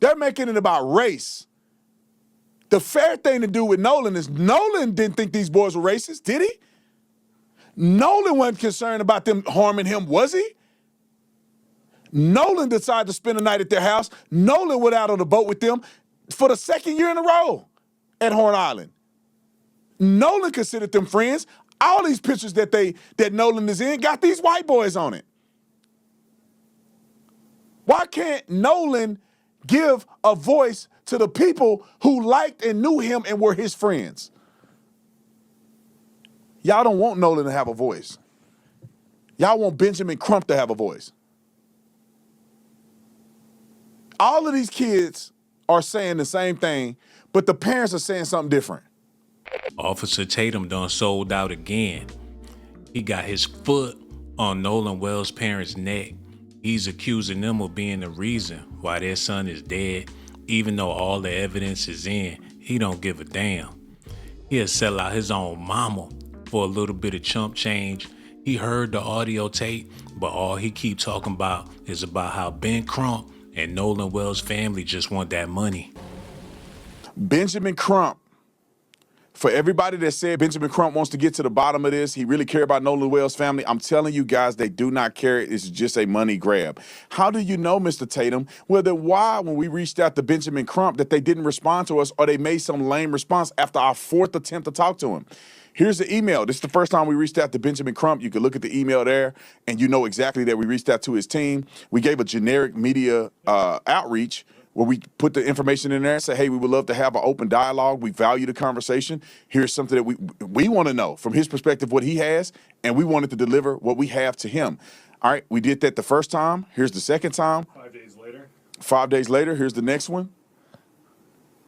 They're making it about race. The fair thing to do with Nolan is Nolan didn't think these boys were racist, did he? Nolan wasn't concerned about them harming him, was he? Nolan decided to spend the night at their house. Nolan went out on the boat with them for the second year in a row at Horn Island. Nolan considered them friends. All these pictures that Nolan is in got these white boys on it. Why can't Nolan give a voice to the people who liked and knew him and were his friends? Y'all don't want Nolan to have a voice. Y'all want Benjamin Crump to have a voice. All of these kids are saying the same thing, but the parents are saying something different. Officer Tatum done sold out again. He got his foot on Nolan Wells' parents' neck. He's accusing them of being the reason why their son is dead, even though all the evidence is in. He don't give a damn. He'll sell out his own mama for a little bit of chump change. He heard the audio tape, but all he keep talking about is about how Ben Crump and Nolan Wells' family just want that money. Benjamin Crump, for everybody that said Benjamin Crump wants to get to the bottom of this, he really care about Nolan Wells' family, I'm telling you guys, they do not care. It's just a money grab. How do you know, Mr. Tatum, whether why, when we reached out to Benjamin Crump, that they didn't respond to us or they made some lame response after our fourth attempt to talk to him? Here's the email. This is the first time we reached out to Benjamin Crump. You can look at the email there, and you know exactly that we reached out to his team. We gave a generic media outreach where we put the information in there and say, hey, we would love to have an open dialogue. We value the conversation. Here's something that we want to know from his perspective what he has, and we wanted to deliver what we have to him. All right, we did that the first time. Here's the second time. 5 days later. 5 days later, here's the next one.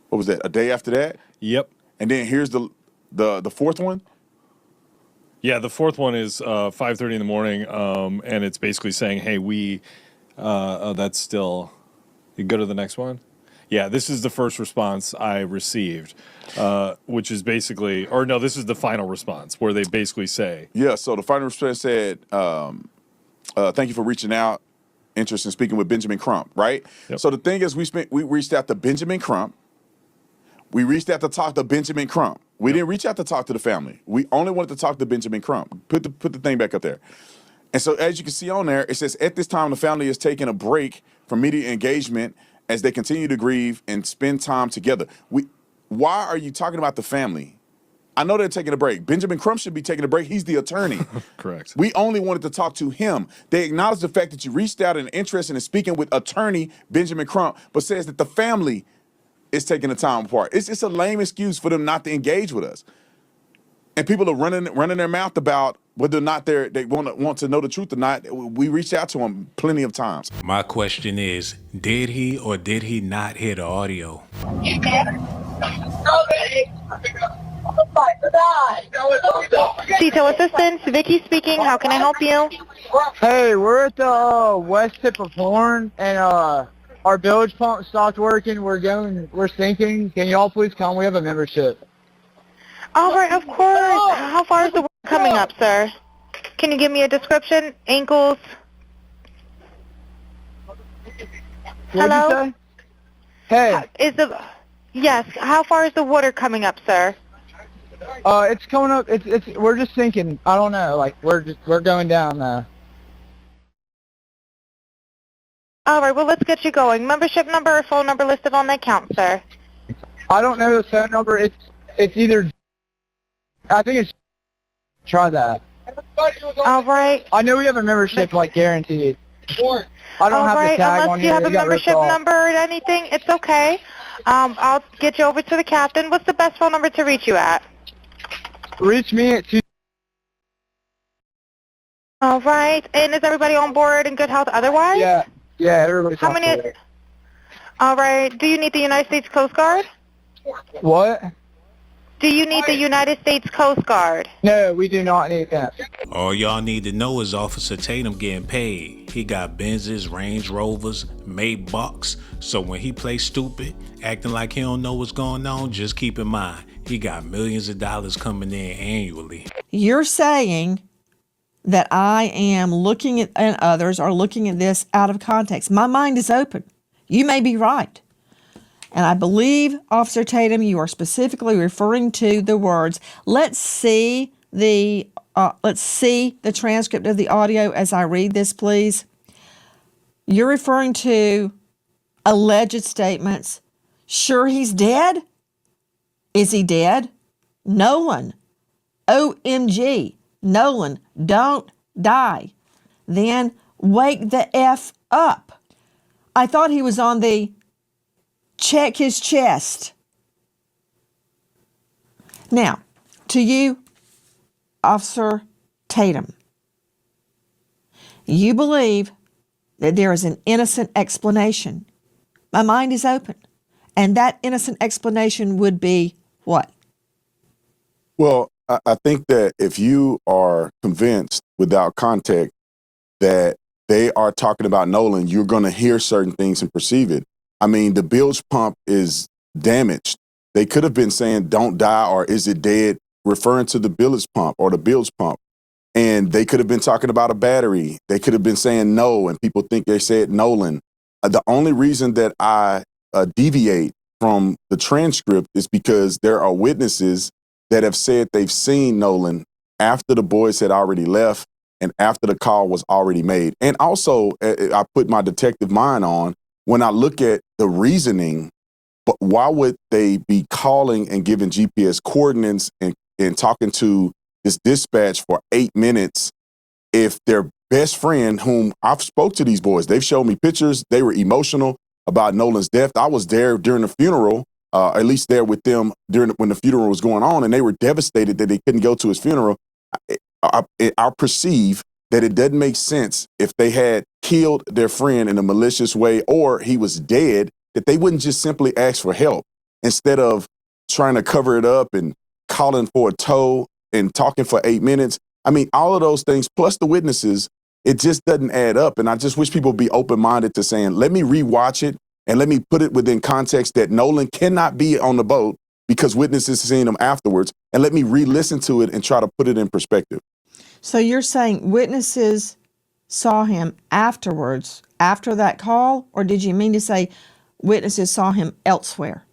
What was that, a day after that? Yep. And then here's the fourth one. Yeah, the fourth one is 5:30 in the morning, and it's basically saying, hey, that's still... You go to the next one? Yeah, this is the first response I received, which is basically... Or no, this is the final response, where they basically say... Yeah, so the final response said, thank you for reaching out, interest in speaking with Benjamin Crump, right? Yep. So the thing is, we reached out to Benjamin Crump. We reached out to talk to Benjamin Crump. We didn't reach out to talk to the family. We only wanted to talk to Benjamin Crump. Put the thing back up there. And so as you can see on there, it says, at this time, the family is taking a break from media engagement as they continue to grieve and spend time together. Why are you talking about the family? I know they're taking a break. Benjamin Crump should be taking a break. He's the attorney. Correct. We only wanted to talk to him. They acknowledge the fact that you reached out and interested in speaking with attorney Benjamin Crump, but says that the family is taking the time apart. It's just a lame excuse for them not to engage with us. And people are running their mouth about whether or not they want to know the truth or not. We reached out to them plenty of times. My question is, did he or did he not hear the audio? Detail assistance, Vicky speaking. How can I help you? Hey, we're at the west tip of Horn, and our bilge pump stopped working. We're sinking. Can y'all please come? We have a membership. All right, of course. How far is the water coming up, sir? Can you give me a description? Ankles? What'd you say? Hey. Yes. How far is the water coming up, sir? It's coming up. We're just sinking. I don't know. Like we're going down now. All right. Well, let's get you going. Membership number or phone number listed on the account, sir. I don't know the phone number. It's either. I think it's. Try that. All right. I know we have a membership, like guaranteed. I don't have the tag Unless on you here. have a It got ripped membership off. number or anything, it's okay. I'll get you over to the captain. What's the best phone number to reach you at? Reach me at 2. All right. And is everybody on board in good health otherwise? Yeah, everybody's How on many? board. All right. Do you need the United States Coast Guard? What? Do you need the United States Coast Guard? No, we do not need that. All y'all need to know is Officer Tatum getting paid. He got Benzes, Range Rovers, Maybachs. So when he plays stupid, acting like he don't know what's going on, just keep in mind, he got millions of dollars coming in annually. You're saying that I am looking at, and others are looking at this out of context. My mind is open. You may be right. And I believe, Officer Tatum, you are specifically referring to the words, let's see the transcript of the audio as I read this, please. You're referring to alleged statements. Sure, he's dead? Is he dead? Nolan. OMG. Nolan, don't die. Then wake the F up. I thought he was on the check his chest. Now, to you, Officer Tatum, you believe that there is an innocent explanation. My mind is open. And that innocent explanation would be what? Well, I think that if you are convinced without context that they are talking about Nolan, you're going to hear certain things and perceive it. I mean, the bilge pump is damaged. They could have been saying, don't die, or is it dead, referring to the bilge pump or the bilge pump. And they could have been talking about a battery. They could have been saying no, and people think they said Nolan. The only reason that I deviate from the transcript is because there are witnesses that have said they've seen Nolan after the boys had already left and after the call was already made. And also, I put my detective mind on, when I look at the reasoning, but why would they be calling and giving GPS coordinates and talking to this dispatch for 8 minutes if their best friend, whom I've spoke to these boys, they've shown me pictures, they were emotional about Nolan's death. I was there during the funeral, at least there with them when the funeral was going on, and they were devastated that they couldn't go to his funeral. I perceive that it doesn't make sense if they had killed their friend in a malicious way or he was dead, that they wouldn't just simply ask for help instead of trying to cover it up and calling for a tow and talking for 8 minutes. I mean, all of those things, plus the witnesses, it just doesn't add up. And I just wish people would be open-minded to saying, let me rewatch it and let me put it within context that Nolan cannot be on the boat because witnesses seen him afterwards. And let me re-listen to it and try to put it in perspective. So you're saying witnesses saw him afterwards, after that call? Or did you mean to say witnesses saw him elsewhere?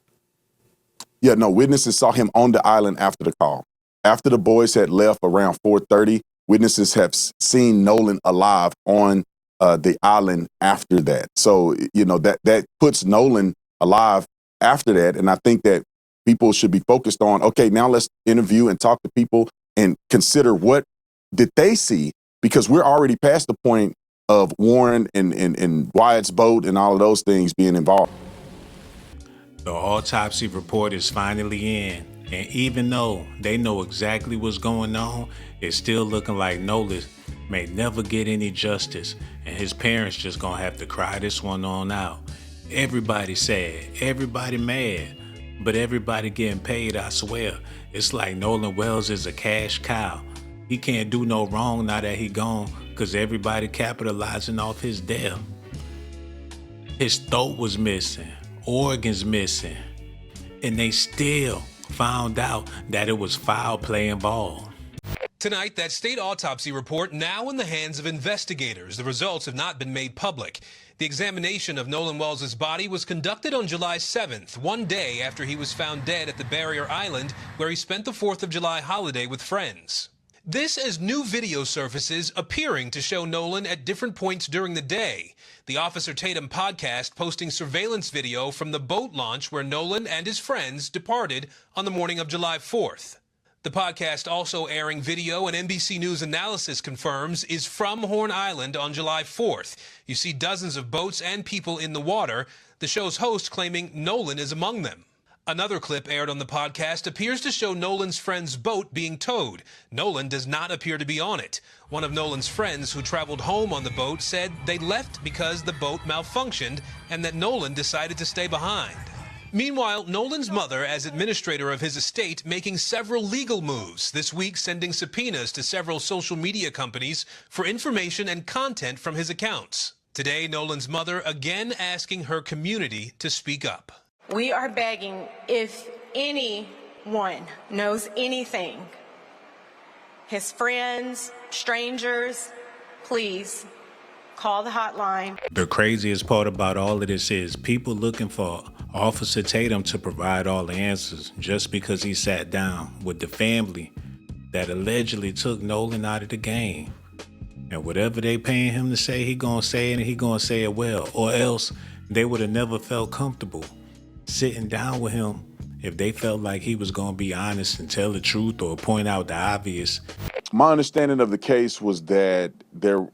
Yeah, no, witnesses saw him on the island after the call. After the boys had left around 4:30, witnesses have seen Nolan alive on the island after that. So, you know, that puts Nolan alive after that. And I think that people should be focused on, okay, now let's interview and talk to people and consider what did they see, because we're already past the point of Warren and Wyatt's boat and all of those things being involved. The autopsy report is finally in, and even though they know exactly what's going on, it's still looking like Nolan may never get any justice, and his parents just gonna have to cry this one on out. Everybody sad, everybody mad, but everybody getting paid, I swear. It's like Nolan Wells is a cash cow. He can't do no wrong now that he gone, cause everybody capitalizing off his death. His throat was missing, organs missing, and they still found out that it was foul play involved. Tonight, that state autopsy report now in the hands of investigators. The results have not been made public. The examination of Nolan Wells' body was conducted on July 7th, one day after he was found dead at the barrier island where he spent the 4th of July holiday with friends. This as new video surfaces appearing to show Nolan at different points during the day. The Officer Tatum podcast posting surveillance video from the boat launch where Nolan and his friends departed on the morning of July 4th. The podcast also airing video and NBC News analysis confirms is from Horn Island on July 4th. You see dozens of boats and people in the water, the show's host claiming Nolan is among them. Another clip aired on the podcast appears to show Nolan's friend's boat being towed. Nolan does not appear to be on it. One of Nolan's friends who traveled home on the boat said they left because the boat malfunctioned and that Nolan decided to stay behind. Meanwhile, Nolan's mother, as administrator of his estate, making several legal moves, this week sending subpoenas to several social media companies for information and content from his accounts. Today, Nolan's mother again asking her community to speak up. We are begging, if anyone knows anything, his friends, strangers, please call the hotline. The craziest part about all of this is people looking for Officer Tatum to provide all the answers just because he sat down with the family that allegedly took Nolan out of the game. And whatever they paying him to say, he gonna say it and he gonna say it well. Or else they would have never felt comfortable sitting down with him if they felt like he was gonna be honest and tell the truth or point out the obvious. My understanding of the case was that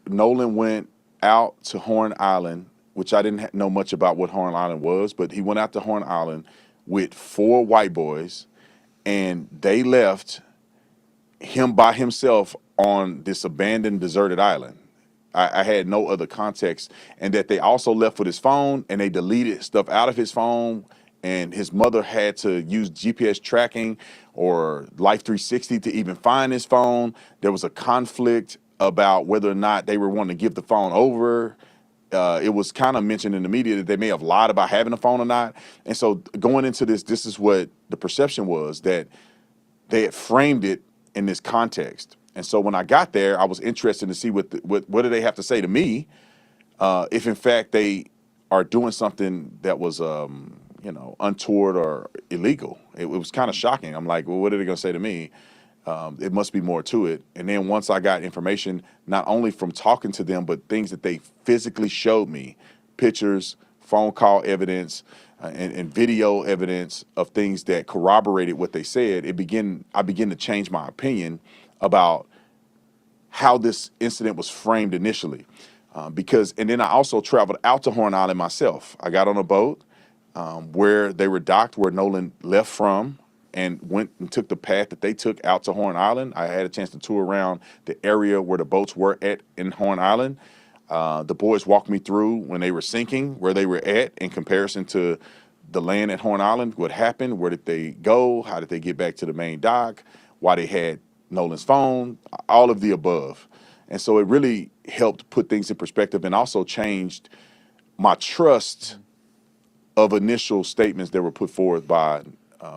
Nolan went out to Horn Island, which I didn't know much about what Horn Island was, but he went out to Horn Island with 4 white boys, and they left him by himself on this abandoned, deserted island. I had no other context, and that they also left with his phone, and they deleted stuff out of his phone, and his mother had to use GPS tracking or Life 360 to even find his phone. There was a conflict about whether or not they were wanting to give the phone over. It was kind of mentioned in the media that they may have lied about having a phone or not. And so going into this is what the perception was, that they had framed it in this context. And so when I got there, I was interested to see what do they have to say to me, if in fact they are doing something that was untoward or illegal. It was kind of shocking. I'm like, well, what are they going to say to me? It must be more to it. And then once I got information, not only from talking to them, but things that they physically showed me, pictures, phone call evidence, and video evidence of things that corroborated what they said, I began to change my opinion about how this incident was framed initially. And then I also traveled out to Horn Island myself. I got on a boat where they were docked, where Nolan left from, and went and took the path that they took out to Horn Island. I had a chance to tour around the area where the boats were at in Horn Island. The boys walked me through when they were sinking, where they were at in comparison to the land at Horn Island, what happened, where did they go, how did they get back to the main dock, why they had Nolan's phone, all of the above. And so it really helped put things in perspective and also changed my trust of initial statements that were put forth by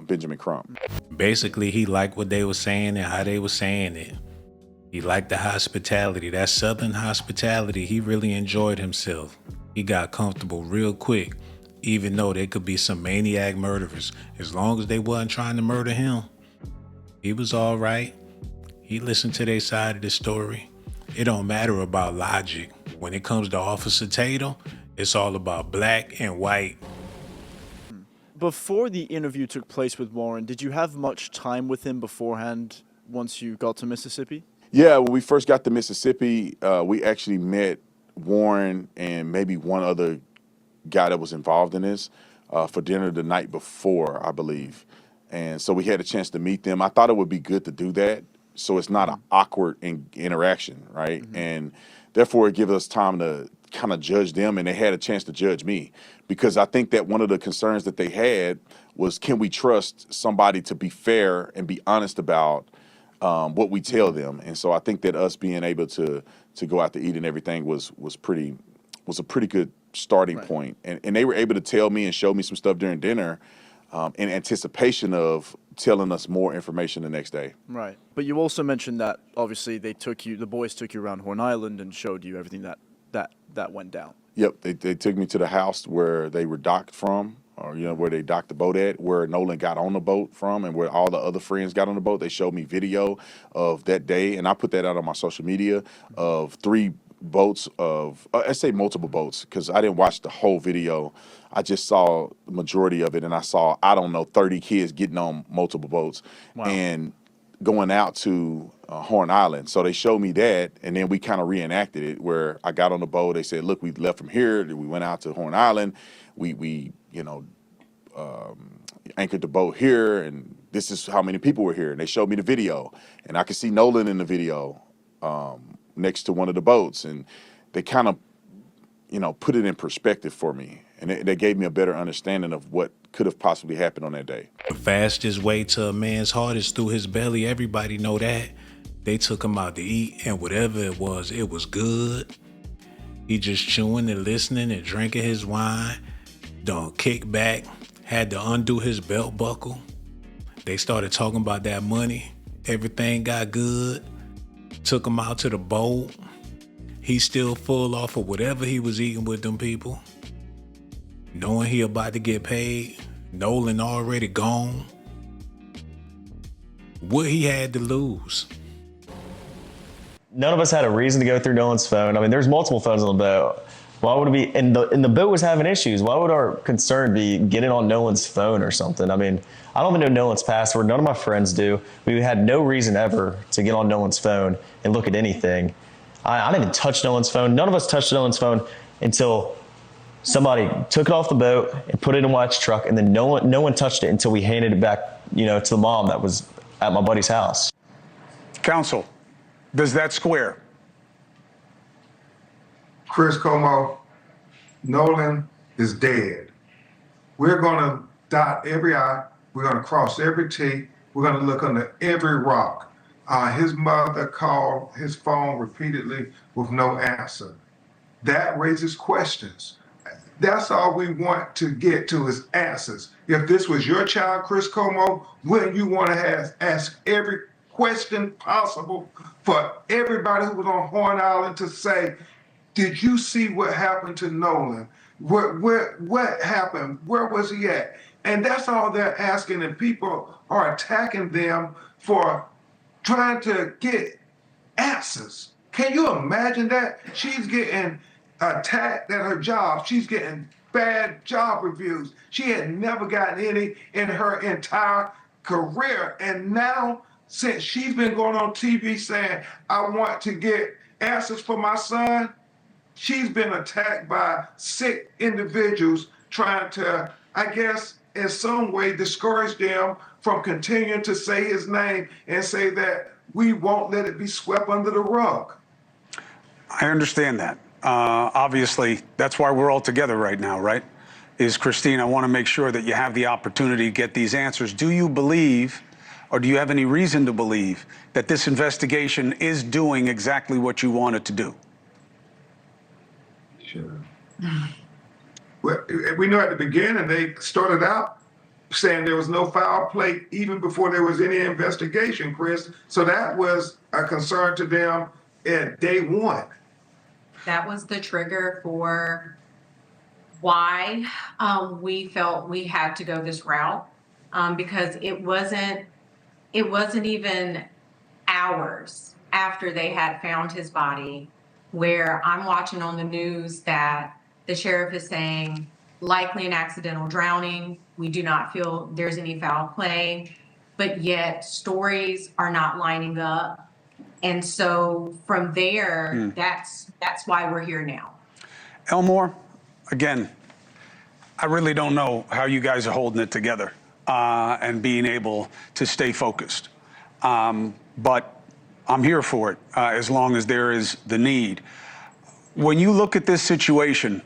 Benjamin Crump. Basically, he liked what they were saying and how they were saying it. He liked the hospitality, that Southern hospitality. He really enjoyed himself. He got comfortable real quick, even though they could be some maniac murderers. As long as they wasn't trying to murder him, he was all right. He listened to their side of the story. It don't matter about logic. When it comes to Officer Tatum, it's all about black and white. Before the interview took place with Warren, did you have much time with him beforehand once you got to Mississippi? Yeah, when we first got to Mississippi, we actually met Warren and maybe one other guy that was involved in this for dinner the night before, I believe. And so we had a chance to meet them. I thought it would be good to do that so it's not an awkward interaction, right? Mm-hmm. And therefore it gives us time to kind of judge them, and they had a chance to judge me, because I think that one of the concerns that they had was, can we trust somebody to be fair and be honest about what we tell them? And so I think that us being able to go out to eat and everything was a pretty good starting point. And they were able to tell me and show me some stuff during dinner in anticipation of telling us more information the next day. Right. But you also mentioned that obviously the boys took you around Horn Island and showed you everything that went down. Yep. They took me to the house where they were docked from, or where they docked the boat at, where Nolan got on the boat from, and where all the other friends got on the boat. They showed me video of that day, and I put that out on my social media of 3 boats of, I say multiple boats, because I didn't watch the whole video. I just saw the majority of it, and I saw, 30 kids getting on multiple boats. Wow. And going out to Horn Island. So they showed me that, and then we kind of reenacted it, where I got on the boat. They said, look, we left from here. We went out to Horn Island. We anchored the boat here, and this is how many people were here. And they showed me the video, and I could see Nolan in the video next to one of the boats. And they kind of, put it in perspective for me. And they gave me a better understanding of what could have possibly happened on that day. The fastest way to a man's heart is through his belly. Everybody know that. They took him out to eat, and whatever it was good. He just chewing and listening and drinking his wine. Don't kick back. Had to undo his belt buckle. They started talking about that money. Everything got good. Took him out to the boat. He's still full off of whatever he was eating with them people. knowing he about to get paid, Nolan already gone. What he had to lose. None of us had a reason to go through Nolan's phone. I mean, there's multiple phones on the boat. Why would it be? And the boat was having issues. Why would our concern be getting on Nolan's phone or something? I mean, I don't even know Nolan's password. None of my friends do. We had no reason ever to get on Nolan's phone and look at anything. I didn't even touch Nolan's phone. None of us touched Nolan's phone until somebody took it off the boat and put it in Wyatt's truck, and then no one touched it until we handed it back, to the mom that was at my buddy's house. Counsel, does that square? Chris Como, Nolan is dead. We're gonna dot every I, we're gonna cross every T, we're gonna look under every rock. His mother called his phone repeatedly with no answer. That raises questions. That's all we want to get to is answers. If this was your child, Chris Como, wouldn't you want to ask every question possible for everybody who was on Horn Island to say, did you see what happened to Nolan? What happened? Where was he at? And that's all they're asking, and people are attacking them for trying to get answers. Can you imagine that? She's getting attacked at her job. She's getting bad job reviews. She had never gotten any in her entire career. And now, since she's been going on TV saying, I want to get answers for my son, she's been attacked by sick individuals trying to, I guess, in some way discourage them from continuing to say his name and say that we won't let it be swept under the rug. I understand that. Obviously, that's why we're all together right now, right? Christine, I want to make sure that you have the opportunity to get these answers. Do you believe, or do you have any reason to believe, that this investigation is doing exactly what you want it to do? Sure. Well, we know at the beginning they started out saying there was no foul play even before there was any investigation, Chris. So that was a concern to them at day one. That was the trigger for why we felt we had to go this route, because it wasn't even hours after they had found his body where I'm watching on the news that the sheriff is saying likely an accidental drowning. We do not feel there's any foul play, but yet stories are not lining up. And so from there, that's why we're here now. Elmore, again, I really don't know how you guys are holding it together and being able to stay focused. But I'm here for it as long as there is the need. When you look at this situation,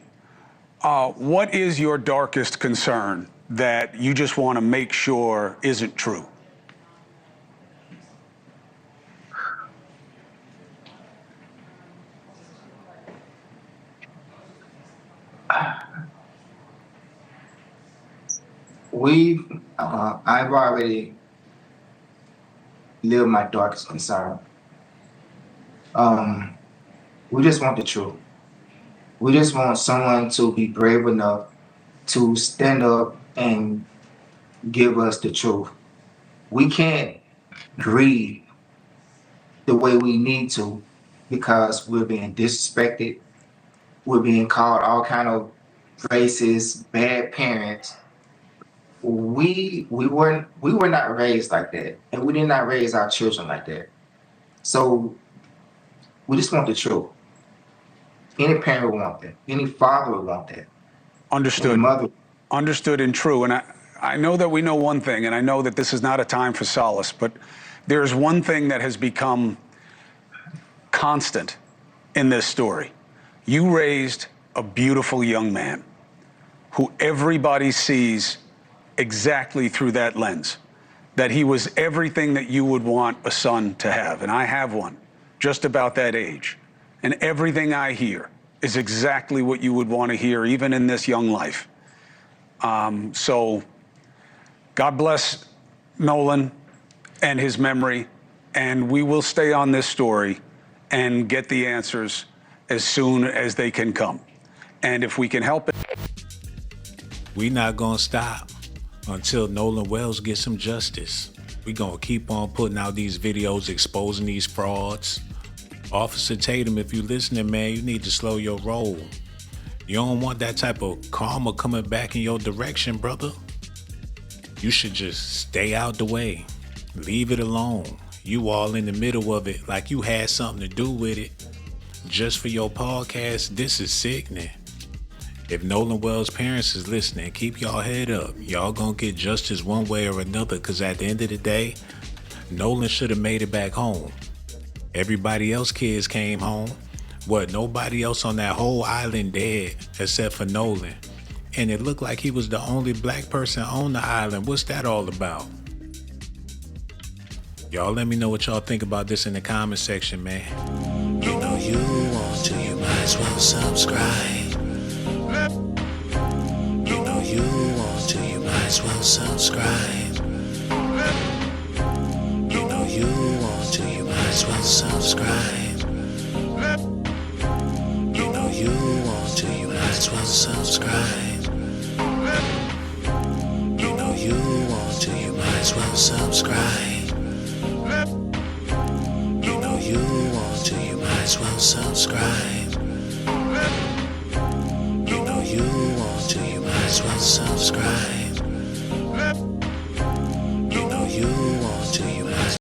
what is your darkest concern that you just want to make sure isn't true? I've already lived my darkest concern. We just want the truth. We just want someone to be brave enough to stand up and give us the truth. We can't grieve the way we need to because we're being disrespected. We're being called all kind of racist, bad parents. We were not raised like that, and we did not raise our children like that. So we just want the truth. Any parent would want that. Any father would want that. Understood. Any mother. Understood and true. And I know that we know one thing, and I know that this is not a time for solace, but there's one thing that has become constant in this story. You raised a beautiful young man who everybody sees exactly through that lens, that he was everything that you would want a son to have. And I have one just about that age. And everything I hear is exactly what you would want to hear, even in this young life. So God bless Nolan and his memory, and we will stay on this story and get the answers as soon as they can come. And if we can help it. We not gonna stop until Nolan Wells gets some justice. We gonna keep on putting out these videos exposing these frauds. Officer Tatum, if you listening, man, you need to slow your roll. You don't want that type of karma coming back in your direction, brother. You should just stay out the way. Leave it alone. You all in the middle of it like you had something to do with it. Just for your podcast, this is sickening. If Nolan Wells' parents is listening, keep y'all head up. Y'all gonna get justice one way or another, because at the end of the day, Nolan should have made it back home. Everybody else kids came home. What, nobody else on that whole island dead except for Nolan. And it looked like he was the only black person on the island. What's that all about? Y'all let me know what y'all think about this in the comment section, man. You know you want to, you might as well subscribe. You know you want to, you might as well subscribe. You know you want to, you might as well subscribe. You know you want to, you might as well subscribe. You know you want to, you might as well subscribe. You know you want to, you might as well subscribe. You know you want to, you might as well subscribe.